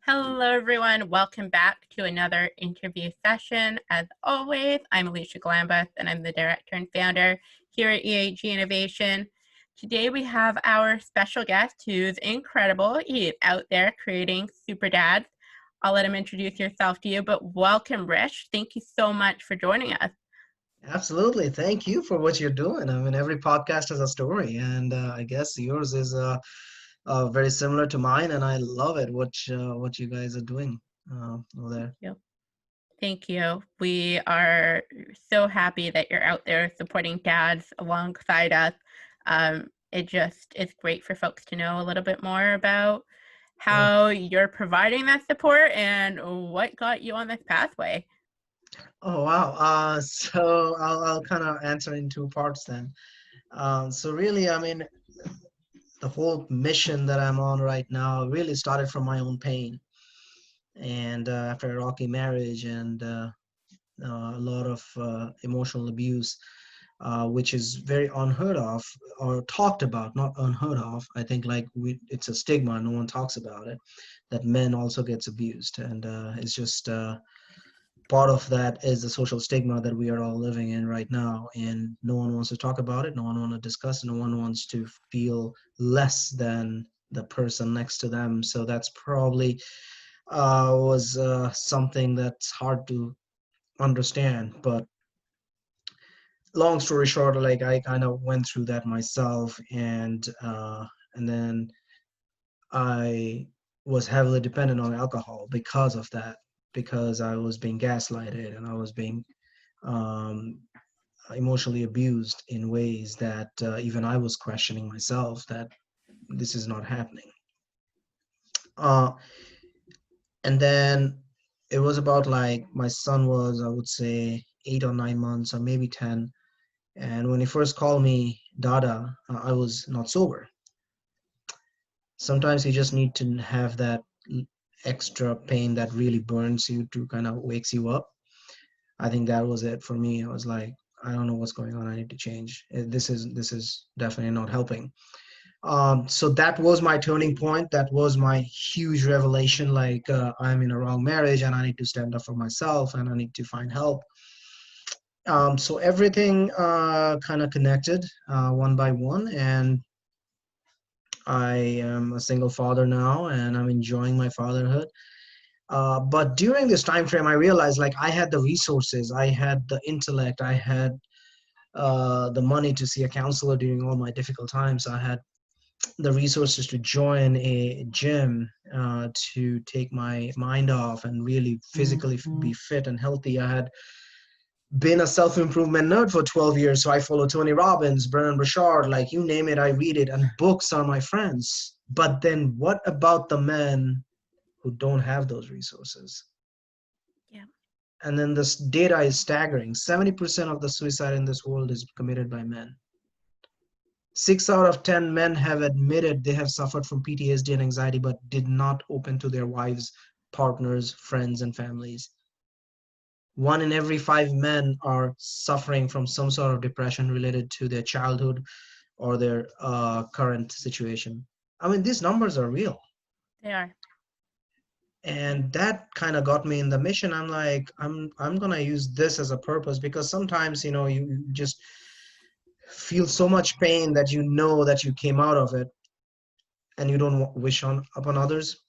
Hello, everyone. Welcome back to another interview session. As always, I'm Alicia Glambus, and I'm the director and founder here at EAG Innovation. Today, we have our special guest who's incredible. He is out there creating super dads. I'll let him introduce yourself to you, but welcome, Rish. Thank you so much for joining us. Absolutely. Thank you for what you're doing. I mean, every podcast has a story, and I guess yours is very similar to mine, and I love it what you guys are doing over there. Thank you. We are so happy that you're out there supporting dads alongside us. It's great for folks to know a little bit more about Yeah. how you're providing that support and what got you on this pathway. Oh wow. So I'll kind of answer in two parts then. So really, I mean, the whole mission that I'm on right now really started from my own pain, and after a rocky marriage and a lot of emotional abuse, which is very unheard of or talked about, not unheard of. I think it's a stigma. No one talks about it. That men also gets abused, and it's just part of that is the social stigma that we are all living in right now, and no one wants to talk about it. No one wants to discuss it. No one wants to feel less than the person next to them. So that's probably was something that's hard to understand, but long story short, like I kind of went through that myself, and then I was heavily dependent on alcohol because of that, because I was being gaslighted and I was being um, emotionally abused in ways that even I was questioning myself that this is not happening. Uh, and then it was about like my son was, I would say, 8 or 9 months or maybe 10. And when he first called me Dada, I was not sober. Sometimes you just need to have that extra pain that really burns you to kind of wakes you up. I think that was it for me. I was like, I don't know what's going on. I need to change. This is definitely not helping. So that was my turning point. That was my huge revelation. Like I'm in a wrong marriage, and I need to stand up for myself, and I need to find help. So everything kind of connected one by one, and I am a single father now, and I'm enjoying my fatherhood. But during this time frame, I realized like I had the resources, I had the intellect, I had the money to see a counselor during all my difficult times. I had the resources to join a gym to take my mind off and really physically be fit and healthy. I had been a self-improvement nerd for 12 years. So I follow Tony Robbins, Brennan Burchard, like you name it, I read it, and books are my friends. But then what about the men who don't have those resources? Yeah. And then this data is staggering. 70% of the suicide in this world is committed by men. 6 out of 10 men have admitted they have suffered from PTSD and anxiety, but did not open to their wives, partners, friends, and families. 1 in every 5 men are suffering from some sort of depression related to their childhood or their current situation. I mean, these numbers are real. They are. And that kind of got me in the mission. I'm like, I'm gonna use this as a purpose, because sometimes, you just feel so much pain that you know that you came out of it, and you don't wish on upon others.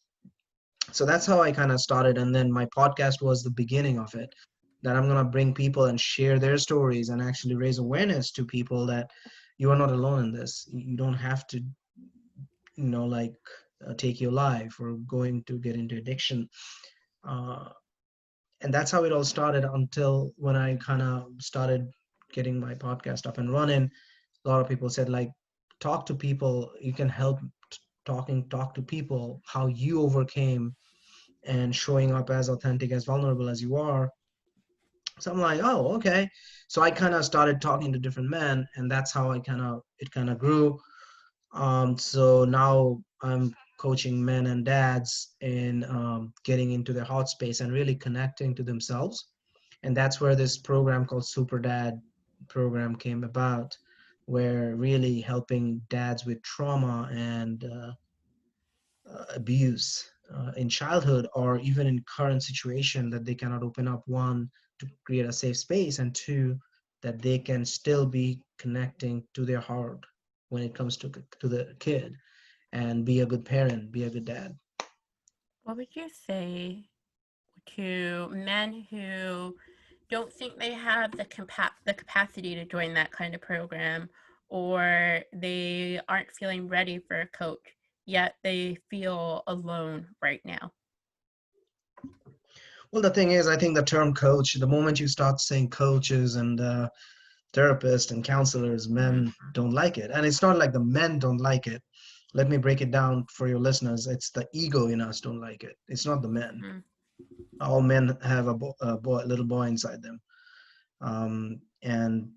So that's how I kind of started, and then my podcast was the beginning of it, that I'm going to bring people and share their stories and actually raise awareness to people that you are not alone in this. You don't have to, like take your life or going to get into addiction. uh, and that's how it all started, until when I kind of started getting my podcast up and running. A lot of people said, like, talk to people, you can help. Talk to people how you overcame, and showing up as authentic, as vulnerable as you are. So I'm like, oh, okay. So I kind of started talking to different men, and that's how it kind of grew. So now I'm coaching men and dads in getting into their heart space and really connecting to themselves. And that's where this program called Super Dad program came about, where really helping dads with trauma and abuse in childhood or even in current situation, that they cannot open up, one, to create a safe space, and two, that they can still be connecting to their heart when it comes to the kid, and be a good parent, be a good dad. What would you say to men who don't think they have the capacity to join that kind of program, or they aren't feeling ready for a coach, yet they feel alone right now? Well, the thing is, I think the term coach, the moment you start saying coaches and therapists and counselors, men don't like it. And it's not like the men don't like it. Let me break it down for your listeners. It's the ego in us don't like it. It's not the men. Mm-hmm. All men have a little boy inside them. And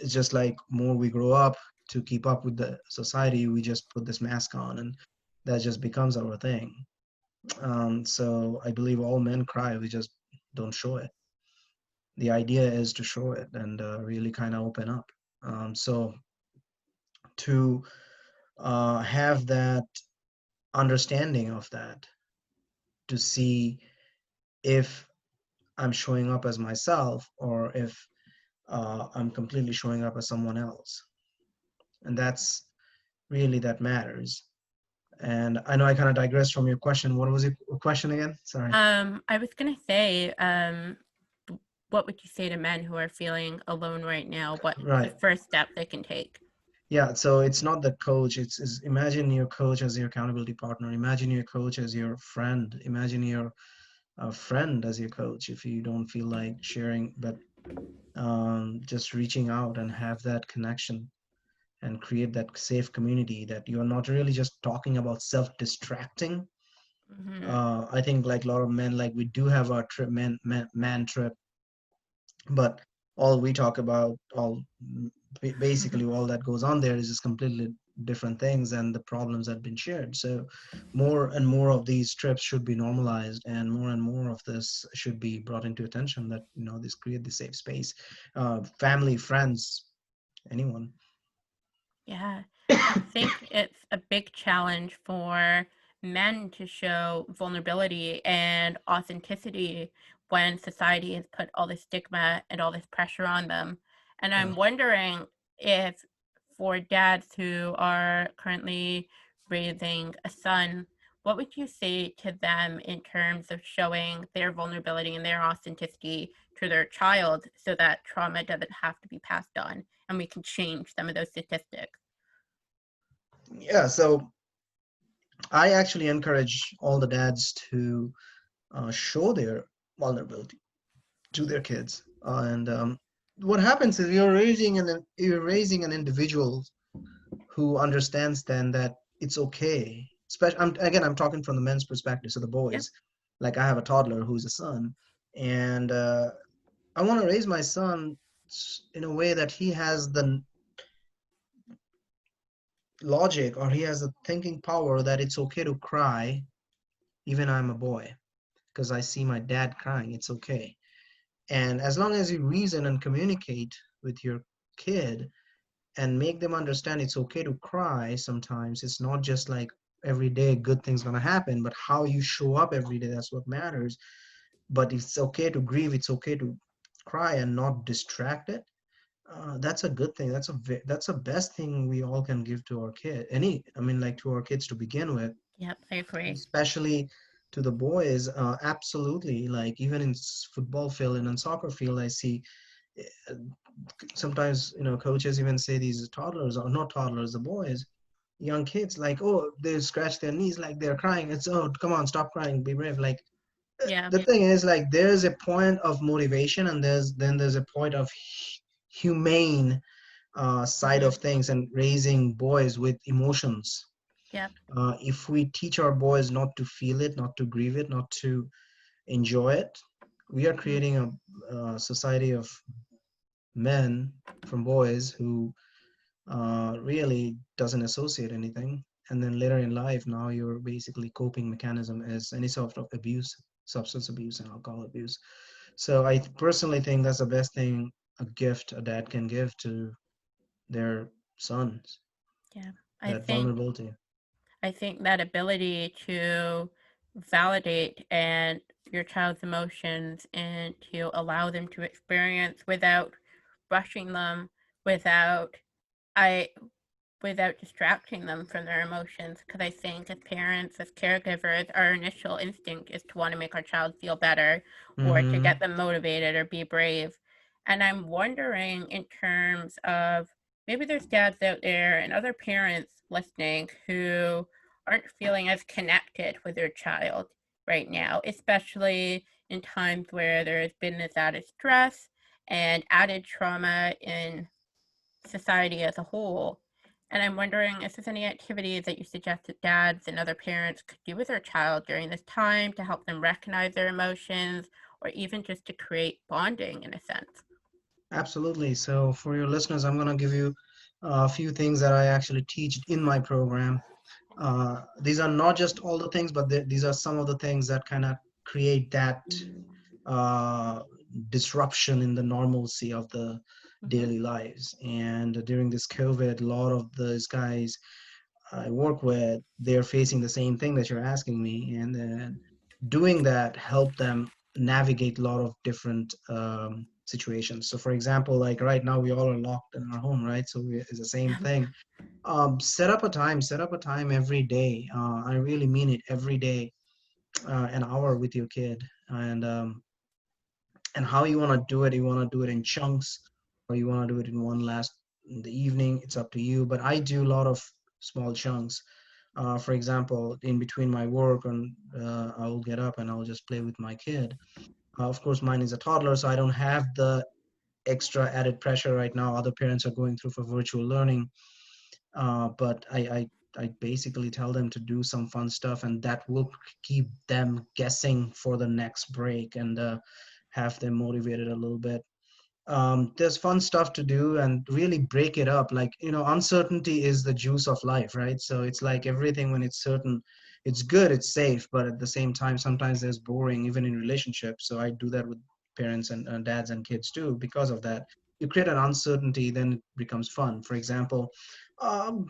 it's just like more we grow up to keep up with the society, we just put this mask on, and that just becomes our thing. So I believe all men cry, we just don't show it. The idea is to show it and really kind of open up. So to have that understanding of that, to see if I'm showing up as myself or if I'm completely showing up as someone else. And that's really that matters. And I know I kind of digressed from your question. What was your question again? Sorry. I was gonna say, what would you say to men who are feeling alone right now? What's the Right. first step they can take? Yeah. So it's not the coach. It's imagine your coach as your accountability partner. Imagine your coach as your friend. Imagine your friend as your coach if you don't feel like sharing, but just reaching out and have that connection and create that safe community, that you're not really just talking about self-distracting. Mm-hmm. I think like a lot of men, like we do have our trip, man trip, but all we talk about, basically all that goes on there is just completely different things, and the problems that have been shared. So more and more of these trips should be normalized, and more of this should be brought into attention, that this create the safe space, family, friends, anyone. Yeah, I think it's a big challenge for men to show vulnerability and authenticity when society has put all this stigma and all this pressure on them. And Yeah. I'm wondering if, for dads who are currently raising a son, what would you say to them in terms of showing their vulnerability and their authenticity to their child so that trauma doesn't have to be passed on and we can change some of those statistics? Yeah, so I actually encourage all the dads to show their vulnerability to their kids. And what happens is you're raising an individual who understands then that it's okay. Especially, I'm talking from the men's perspective, so the Yep. boys. Like I have a toddler who's a son, and I want to raise my son in a way that he has the logic, or he has the thinking power, that it's okay to cry, even I'm a boy, because I see my dad crying. It's okay. And as long as you reason and communicate with your kid and make them understand it's okay to cry sometimes, it's not just like every day good things gonna happen, but how you show up every day, that's what matters. But it's okay to grieve, it's okay to cry and not distract it. That's a good thing. That's a best thing we all can give to our kid. I mean, like to our kids to begin with, Yep, I agree. especially to the boys. Absolutely. Like even in football field and in soccer field, I see uh, sometimes coaches even say these toddlers, or not toddlers, the boys, young kids, like, oh, they scratch their knees like they're crying. It's, oh, come on, stop crying, be brave. Like Yeah. the thing is, like, there's a point of motivation, and there's a point of humane side Mm-hmm. of things, and raising boys with emotions. Yep. If we teach our boys not to feel it, not to grieve it, not to enjoy it, we are Mm-hmm. creating a society of men from boys who really doesn't associate anything. And then later in life, now your basically coping mechanism is any sort of abuse, substance abuse and alcohol abuse. So I personally think that's the best thing, a gift a dad can give to their sons, Yeah. I that think vulnerability. I think that ability to validate and your child's emotions and to allow them to experience without rushing them, without I without distracting them from their emotions. Because I think as parents, as caregivers, our initial instinct is to want to make our child feel better or to Mm-hmm. get them motivated or be brave. And I'm wondering, in terms of maybe there's dads out there and other parents listening who aren't feeling as connected with their child right now, especially in times where there's been this added stress and added trauma in society as a whole. And I'm wondering if there's any activities that you suggest that dads and other parents could do with their child during this time to help them recognize their emotions or even just to create bonding in a sense. Absolutely. So for your listeners, I'm going to give you a few things that I actually teach in my program. These are not just all the things, but these are some of the things that kind of create that uh, disruption in the normalcy of the Mm-hmm. daily lives. And during this COVID, a lot of those guys I work with, they're facing the same thing that you're asking me, and then doing that help them navigate a lot of different situations. So, for example, like right now, we all are locked in our home, right? So it's the same thing. Set up a time every day. I really mean it, every day, an hour with your kid, and how you want to do it. You want to do it in chunks, or you want to do it in one last in the evening. It's up to you. But I do a lot of small chunks. For example, in between my work, and I will get up and I'll just play with my kid. Of course, mine is a toddler, so I don't have the extra added pressure right now. Other parents are going through for virtual learning, but I basically tell them to do some fun stuff, and that will keep them guessing for the next break and have them motivated a little bit. There's fun stuff to do and really break it up. Like, uncertainty is the juice of life, right? So it's like everything when it's certain, it's good, it's safe, but at the same time, sometimes there's boring, even in relationships. So I do that with parents and dads and kids too. Because of that, you create an uncertainty, then it becomes fun. For example, um,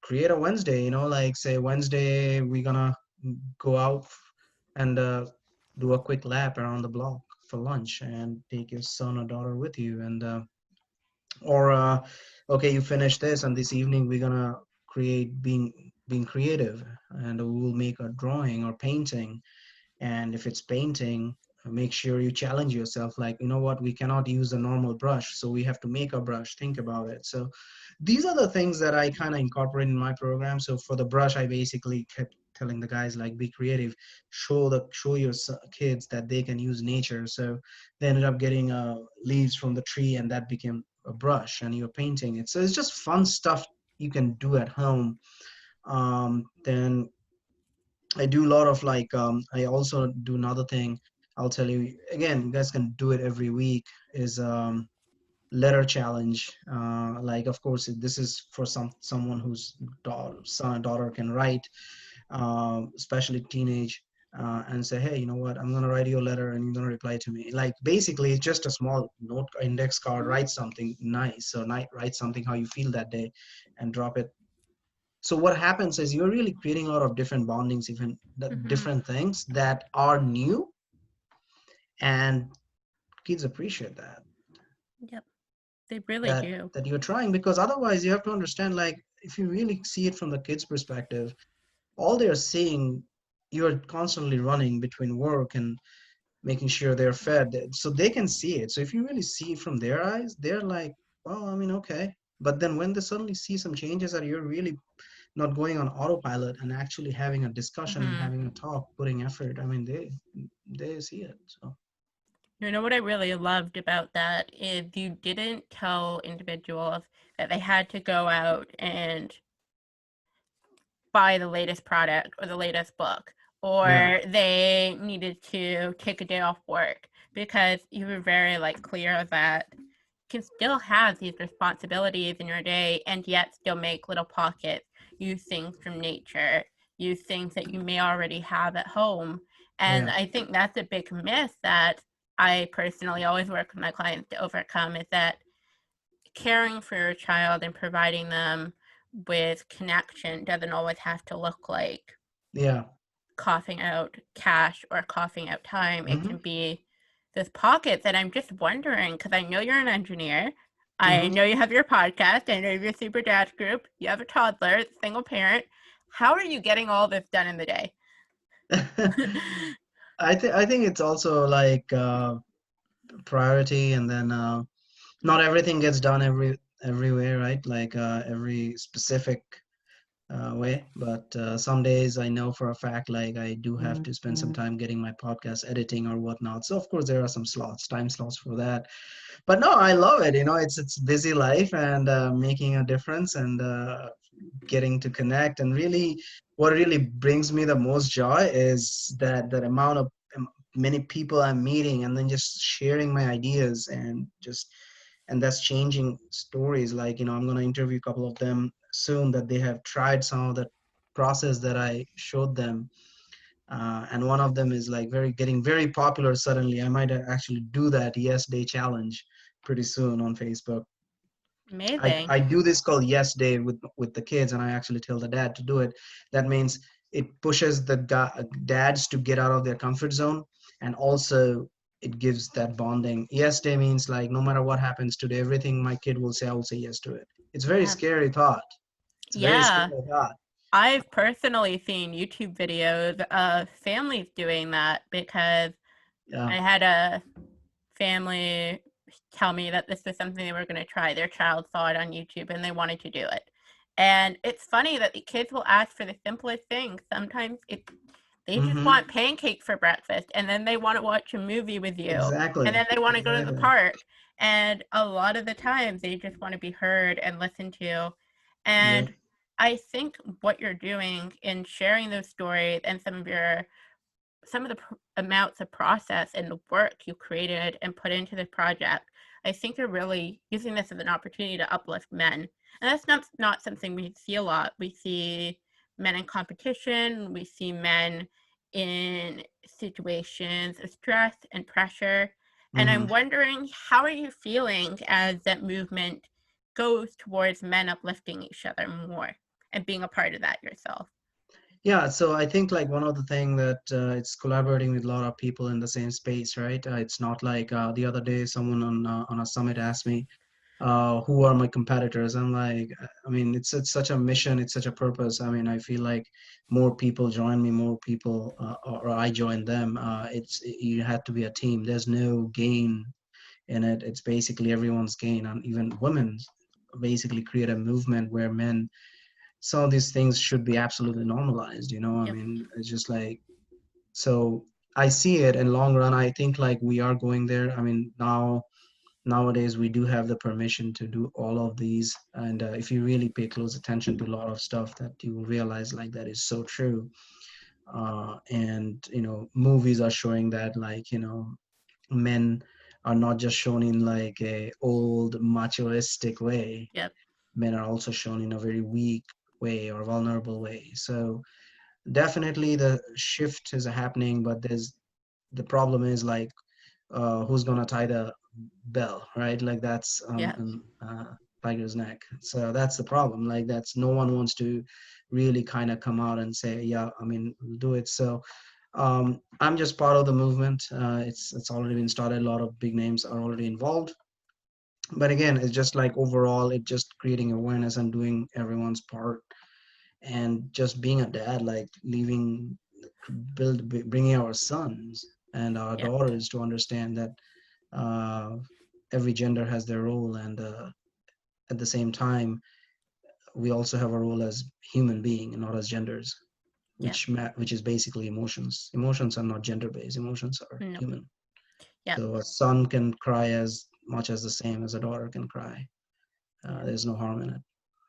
create a Wednesday, like say Wednesday, we're gonna go out and do a quick lap around the block for lunch and take your son or daughter with you and or okay, you finish this and this evening we're gonna create being creative and we'll make a drawing or painting. And if it's painting, make sure you challenge yourself, like, you know what, we cannot use a normal brush, so we have to make a brush. Think about it. So these are the things that I kind of incorporate in my program. So for the brush, I basically kept telling the guys, like, be creative, show your kids that they can use nature. So they ended up getting leaves from the tree, and that became a brush, and you're painting it. So it's just fun stuff you can do at home. Then I do a lot of like I also do another thing. I'll tell you again, you guys can do it every week, is letter challenge. Like, of course, this is for someone whose son or daughter can write, especially teenage, and say, hey, you know what, I'm gonna write you a letter and you're gonna reply to me. Like, basically it's just a small note index card. Mm-hmm. Write something nice. So write something how you feel that day and drop it. So what happens is you're really creating a lot of different bondings, even the Mm-hmm. different things that are new, and kids appreciate that Yep, they really that do. that you're trying. Because otherwise you have to understand, like, if you really see it from the kids perspective, all they're seeing, you're constantly running between work and making sure they're fed, so they can see it. So if you really see it from their eyes, they're like, well, I mean, okay. But then when they suddenly see some changes that you're really not going on autopilot and actually having a discussion and Mm-hmm. having a talk, putting effort, I mean, they see it. So You know what I really loved about that is you didn't tell individuals that they had to go out and buy the latest product or the latest book, yeah, or they needed to take a day off work, because you were very like clear that you can still have these responsibilities in your day and yet still make little pockets, use things from nature, use things that you may already have at home. And yeah, I think that's a big myth that I personally always work with my clients to overcome, is that caring for your child and providing them with connection doesn't always have to look like yeah. coughing out cash or coughing out time. It Mm-hmm. can be this pockets. And I'm just wondering, because I know you're an engineer, I Mm-hmm. know you have your podcast, I know you have your super dad group, you have a toddler, single parent. How are you getting all this done in the day? I think it's also like priority, and then not everything gets done everywhere, right? Like every specific way. But some days I know for a fact, like I do have to spend some time getting my podcast editing or whatnot. So of course there are some time slots for that. But no, I love it. It's busy life, and making a difference, and getting to connect. And really, what really brings me the most joy is that amount of many people I'm meeting, and then just sharing my ideas, and that's changing stories. Like, I'm going to interview a couple of them soon, that they have tried some of the process that I showed them. And one of them is like getting very popular suddenly. I might actually do that Yes Day challenge pretty soon on Facebook. Amazing. I do this called Yes Day with the kids, and I actually tell the dad to do it. That means it pushes the dads to get out of their comfort zone, and also it gives that bonding. Yes Day means like no matter what happens today, everything my kid will say, I will say yes to it. It's a very Yeah. scary thought. It's a very Yeah. scary thought. I've personally seen YouTube videos of families doing that because Yeah. I had a family tell me that this was something they were going to try. Their child saw it on YouTube and they wanted to do it. And it's funny that the kids will ask for the simplest things. Sometimes they just Mm-hmm. want pancakes for breakfast, and then they want to watch a movie with you, and Exactly. then they want to go to the Exactly. park. And a lot of the times they just want to be heard and listened to. Yeah. And I think what you're doing in sharing those stories and some of the amounts of process and the work you created and put into this project, I think you're really using this as an opportunity to uplift men. And that's not something we see a lot. We see men in competition, we see men in situations of stress and pressure. And Mm-hmm. I'm wondering, how are you feeling as that movement goes towards men uplifting each other more and being a part of that yourself? Yeah, so I think like one of the thing that it's collaborating with a lot of people in the same space, right? It's not like the other day someone on a summit asked me, who are my competitors? I'm like, I mean, it's such a mission, it's such a purpose. I mean, I feel like more people join me, more people, or I join them. You have to be a team. There's no gain in it. It's basically everyone's gain, and even women basically create a movement where men, some of these things should be absolutely normalized. I Yep. mean, it's just like, so I see it in long run. I think like we are going there. I mean, nowadays we do have the permission to do all of these, and if you really pay close attention to a lot of stuff, that you will realize like that is so true. And movies are showing that, like, men are not just shown in like a old machoistic way. Yep. Men are also shown in a very weak way or vulnerable way. So definitely the shift is happening, but the problem is like, who's gonna tie the bell, right? Like that's Yep. tiger's neck. So that's the problem. Like that's, no one wants to really kind of come out and say, yeah, I mean, we'll do it. So I'm just part of the movement. It's already been started. A lot of big names are already involved. But again, it's just like overall, it just creating awareness and doing everyone's part, and just being a dad, like bringing our sons and our Yep. daughters to understand that uh, every gender has their role, and at the same time we also have a role as human being and not as genders, Yep. which is basically emotions are not gender based, emotions are No. human. Yep. So a son can cry as much as the same as a daughter can cry. There's no harm in it.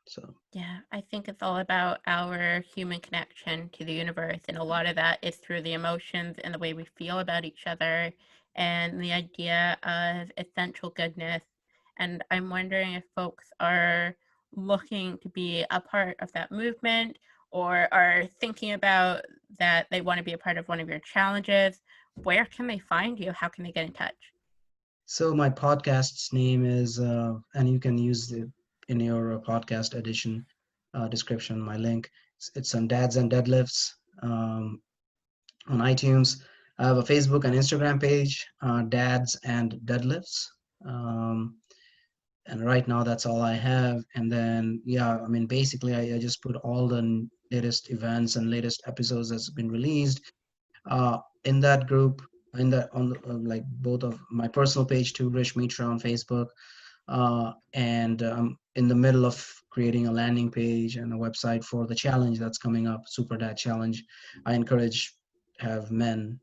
So Yeah, I think it's all about our human connection to the universe, and a lot of that is through the emotions and the way we feel about each other and the idea of essential goodness. And I'm wondering if folks are looking to be a part of that movement or are thinking about that they want to be a part of one of your challenges. Where can they find you? How can they get in touch? So my podcast's name is, and you can use it in your podcast edition description. My link. It's on Dads and Deadlifts. on iTunes. I have a Facebook and Instagram page, Dads and Deadlifts. Um, and right now that's all I have. And then, yeah, I mean, basically, I just put all the latest events and latest episodes that's been released in that group, in that on like both of my personal page to Rish Mitra on Facebook, and in the middle of creating a landing page and a website for the challenge that's coming up, Super Dad Challenge. I encourage have men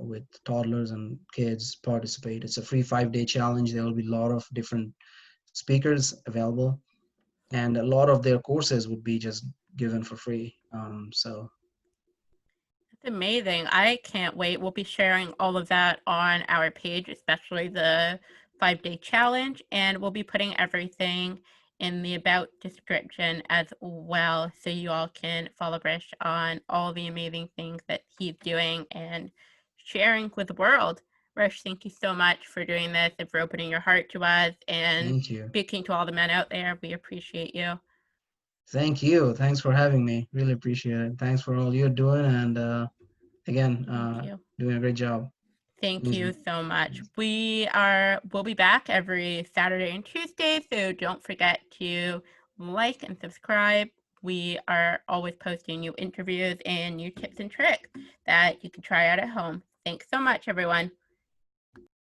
with toddlers and kids participate. It's a free 5-day challenge. There will be a lot of different speakers available, and a lot of their courses would be just given for free. So It's amazing. I can't wait. We'll be sharing all of that on our page, especially the 5-day challenge, and we'll be putting everything in the about description as well, so you all can follow Rish on all the amazing things that he's doing and sharing with the world. Rish, thank you so much for doing this and for opening your heart to us and thank you. speaking to all the men out there. We appreciate you. Thank you. Thanks for having me. Really appreciate it. Thanks for all you're doing. And again, Thank you. doing a great job. Thank you Amazing. so much. We'll be back every Saturday and Tuesday, so don't forget to like and subscribe. We are always posting new interviews and new tips and tricks that you can try out at home. Thanks so much, everyone.